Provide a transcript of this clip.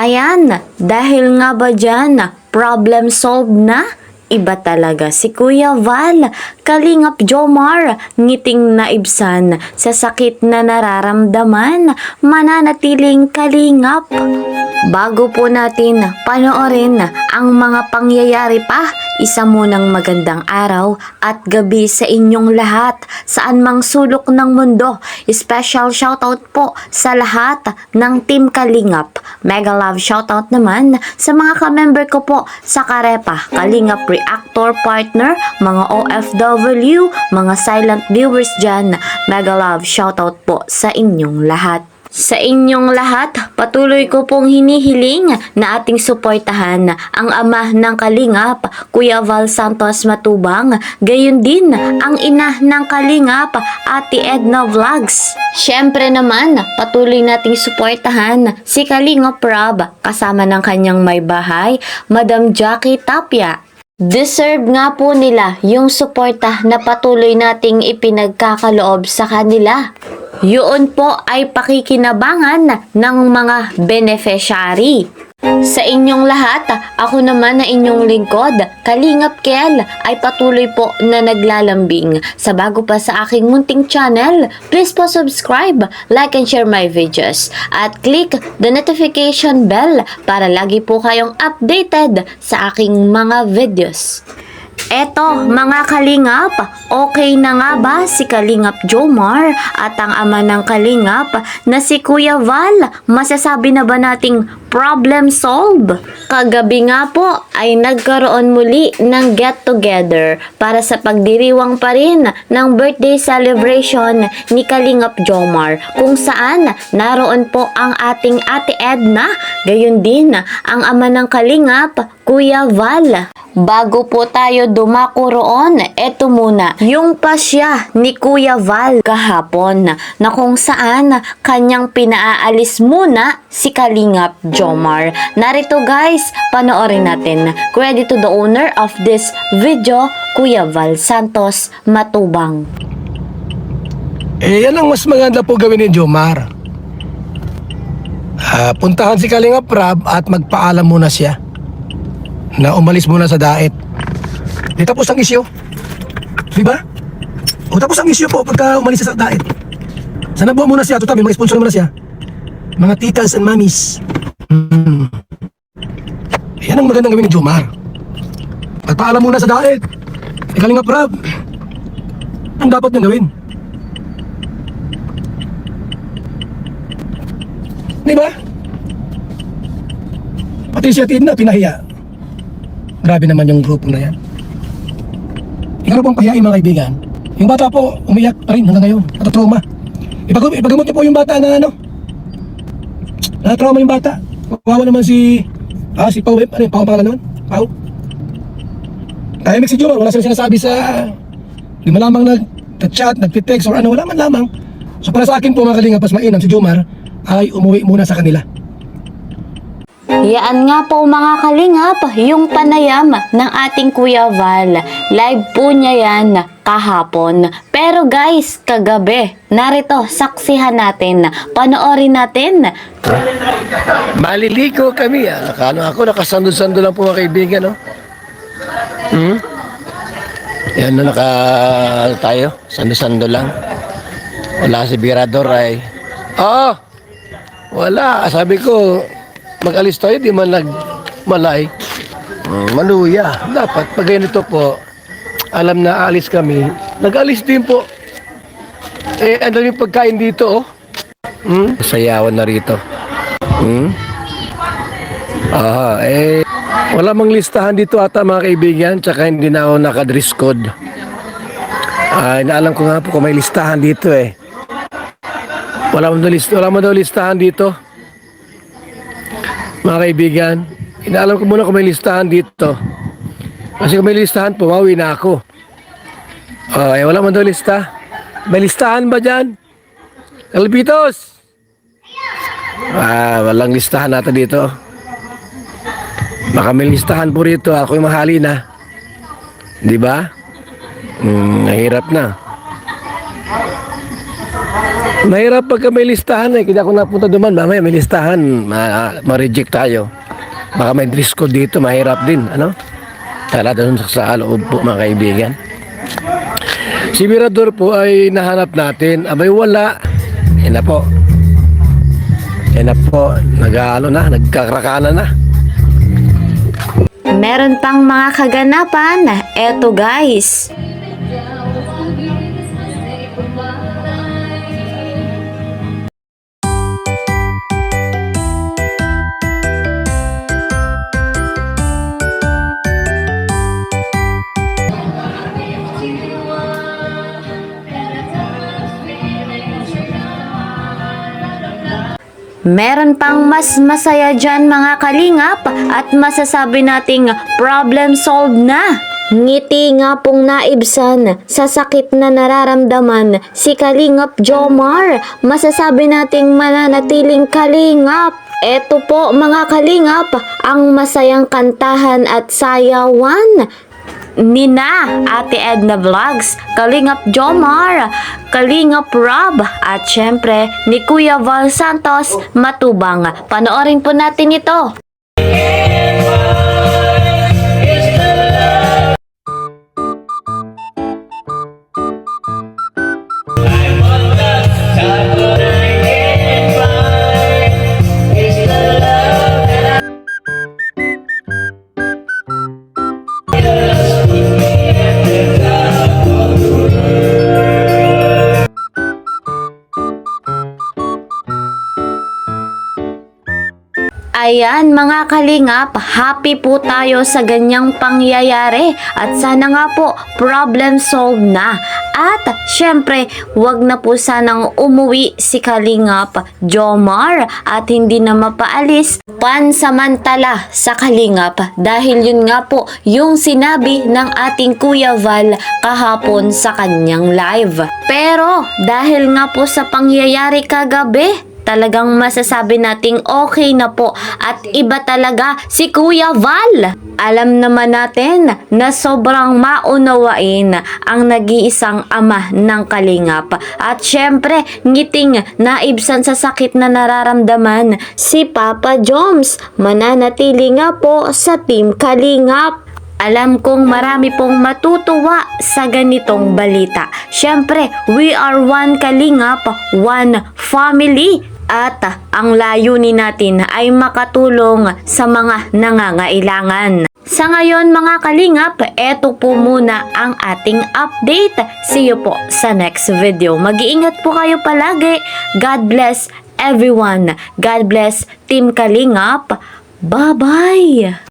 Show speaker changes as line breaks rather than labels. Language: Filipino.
Ayan, dahil nga ba dyan, problem solved na? Iba talaga si Kuya Val, Kalingap Jomar, ngiting naibsan sa sakit na nararamdaman, mananatiling kalingap. Bago po natin panoorin ang mga pangyayari pa, isa munang magandang araw at gabi sa inyong lahat, saan mang sulok ng mundo. Special shoutout po sa lahat ng Team Kalingap. Mega love shoutout naman sa mga ka-member ko po sa Karepa, Kalingap Reactor Partner, mga OFW, mga silent viewers dyan. Mega love shoutout po sa inyong lahat. Sa inyong lahat, patuloy ko pong hinihiling na ating suportahan ang ama ng Kalingap, Kuya Val Santos Matubang, gayon din ang ina ng Kalingap, Ate Edna Vlogs. Syempre naman, patuloy nating suportahan si Kalingap Rob kasama ng kanyang may bahay, Madam Jackie Tapia. Deserve nga po nila yung suporta na patuloy nating ipinagkakaloob sa kanila. Yun po ay pakikinabangan ng mga beneficiary. Sa inyong lahat, ako naman na inyong lingkod, Kalingap Kel, ay patuloy po na naglalambing. Sa bago pa sa aking munting channel, please po subscribe, like and share my videos. At click the notification bell para lagi po kayong updated sa aking mga videos. Eto mga Kalingap, okay na nga ba si Kalingap Jomar at ang ama ng Kalingap na si Kuya Val? Masasabi na ba nating problem solved? Kagabi nga po ay nagkaroon muli ng get together para sa pagdiriwang pa rin ng birthday celebration ni Kalingap Jomar, kung saan naroon po ang ating Ate Edna, gayon din ang ama ng Kalingap, Kuya Val. Bago po tayo dumako roon, eto muna yung pasya ni Kuya Val kahapon na kung saan kanyang pinaalis muna si Kalingap Jomar. Narito guys, panoorin natin. Credit to the owner of this video, Kuya Val Santos Matubang.
Yan ang mas maganda po gawin ni Jomar. Puntahan si Kalingap Rob at magpaalam muna siya na umalis muna sa daet. Di tapos ang isyo, di ba? O tapos ang isyo po pagka umalis siya sa daet. Sana buwan muna siya, tutabi, mga sponsor muna siya, mga titas and mamis. Yan ang magandang gawin ni Jomar. Magpaalam muna sa daet. Kalingap Rob, ang dapat niyang gawin, di ba? Pati siya na pinahiya. Grabe naman yung grupo na yan. Ikaw pong pahiyain mga kaibigan. Yung bata po, umiyak pa rin hanggang ngayon. Natatrauma. Ipagamot niyo po yung bata na natatrauma yung bata. Kawawa naman si Pau, Pau pangalan naman? Pau. Tahimik si Jomar, wala silang sinasabi sa, di malamang nag-chat, nag-text or ano, wala man lamang. So para sa akin po mga Kalingap, mas mainam si Jomar ay umuwi muna sa kanila.
Yaan nga po mga Kalingap, yung panayam ng ating Kuya Val. Live po niya yan kahapon. Pero guys, kagabi, narito, saksihan natin. Panoorin natin.
Maliligo kami. Ako nakasando-sando lang po mga kaibigan. No? Yan na tayo. Sando-sando lang. Wala si Birador ay. Wala. Sabi ko, mag-alis tayo, di man nagmalay. Maluya. Dapat, pag ganito po, alam na alis kami, nag-alis din po. Ano yung pagkain dito, oh? Sayawan na rito. Wala mang listahan dito ata mga kaibigan, tsaka hindi na ako naka-dress code. Naalam ko nga po kung may listahan dito eh. Wala mo daw listahan dito. Mga kaibigan, inaalam ko muna kung may listahan dito. Kasi kung may listahan, pumawi na ako. Wala man daw lista. May listahan ba dyan? Kalbitos! Walang listahan natin dito. Baka may listahan po rito. Ako yung mahali na. Di ba? Nahirap na. Mahirap pagka may listahan eh. Kaya ako napunta duman, mamaya may listahan, ma-reject tayo. Baka may dress code dito, mahirap din, ano? Tala doon sa loob po, mga kaibigan. Si Mirador po ay nahanap natin. Abay, wala. Yan na po. Yan na po. Nagkakrakanan na.
Meron pang mga kaganapan. Eto guys. Meron pang mas masaya dyan mga kalingap at masasabi nating problem solved na. Ngiti nga pong naibsan sa sakit na nararamdaman si Kalingap Jomar. Masasabi nating mananatiling kalingap. Eto po mga kalingap ang masayang kantahan at sayawan nina Ate Edna Vlogs, Kalingap Jomar, Kalingap Rob, at syempre ni Kuya Val Santos Matubang. Panoorin po natin ito. Ayan mga kalingap, happy po tayo sa ganyang pangyayari at sana nga po problem solved na. At syempre, wag na po sanang umuwi si Kalingap Jomar at hindi na mapaalis pansamantala sa Kalingap dahil yun nga po yung sinabi ng ating Kuya Val kahapon sa kanyang live. Pero dahil nga po sa pangyayari kagabi, talagang masasabi nating okay na po at iba talaga si Kuya Val. Alam naman natin na sobrang maunawain ang nag-iisang ama ng Kalingap. At syempre, ngiting naibsan sa sakit na nararamdaman si Papa Joms. Mananatili nga po sa Team Kalingap. Alam kong marami pong matutuwa sa ganitong balita. Syempre, we are one Kalingap, one family. At ang layunin natin ay makatulong sa mga nangangailangan. Sa ngayon mga Kalingap, eto po muna ang ating update. See you po sa next video. Mag-iingat po kayo palagi. God bless everyone. God bless Team Kalingap. Bye-bye!